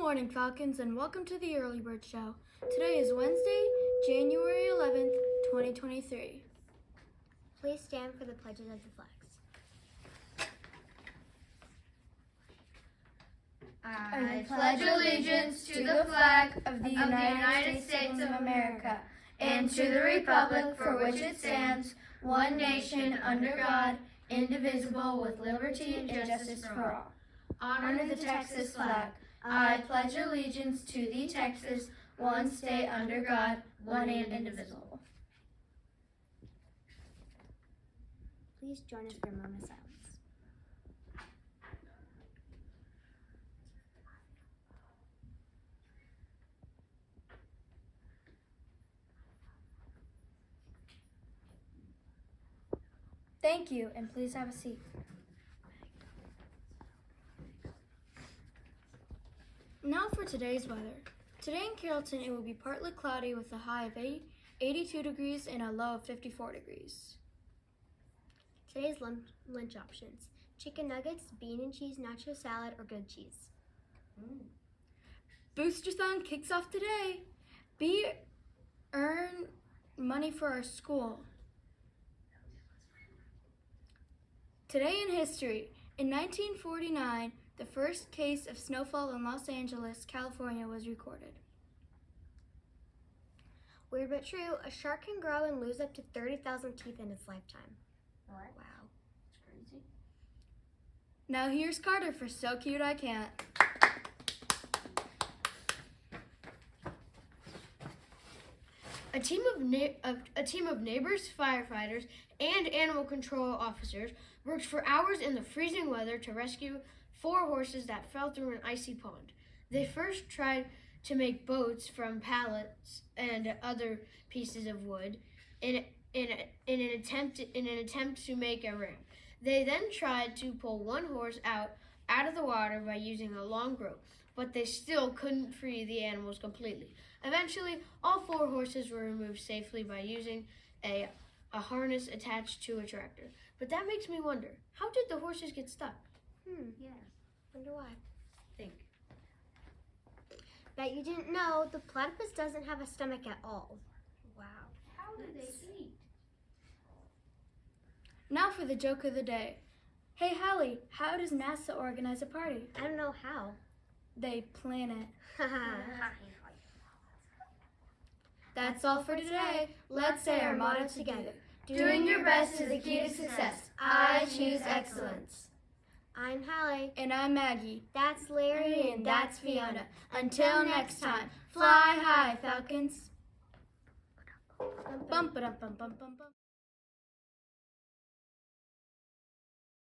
morning, Falcons, and welcome to the Early Bird Show. Today is Wednesday, January 11th, 2023. Please stand for the pledges of the flags. I pledge allegiance to the flag of the United States of America and to the republic for which it stands, one nation under God, indivisible, with liberty and justice for all. Honor the Texas flag. I pledge allegiance to the Texas, one state under God, one and indivisible. Please join us for a moment of silence. Thank you, and please have a seat. Now for today's weather. Today in Carrollton, it will be partly cloudy with a high of 82 degrees and a low of 54 degrees. Today's lunch options: chicken nuggets, bean and cheese nacho salad, or good cheese. Boosterthon kicks off today. Earn money for our school. Today in history, in 1949, the first case of snowfall in Los Angeles, California was recorded. Weird but true, a shark can grow and lose up to 30,000 teeth in its lifetime. What? Wow. That's crazy. Now here's Carter for So Cute I Can't. A team of neighbors, firefighters, and animal control officers worked for hours in the freezing weather to rescue 4 horses that fell through an icy pond. They first tried to make boats from pallets and other pieces of wood in an attempt to make a ramp. They then tried to pull one horse out of the water by using a long rope, but they still couldn't free the animals completely. Eventually, all 4 horses were removed safely by using a harness attached to a tractor. But that makes me wonder, how did the horses get stuck? Yeah. Wonder why. Think. Bet you didn't know the platypus doesn't have a stomach at all. Wow. How do they eat? Now for the joke of the day. Hey Hallie, how does NASA organize a party? I don't know how. They plan it. Haha. That's all for today. Let's say our motto together. Doing your best is the key to success. I choose excellence. I'm Hallie. And I'm Maggie. That's Larry. And that's Fiona. Until next time, fly high, Falcons. Bum ba dum bum bum bum bum.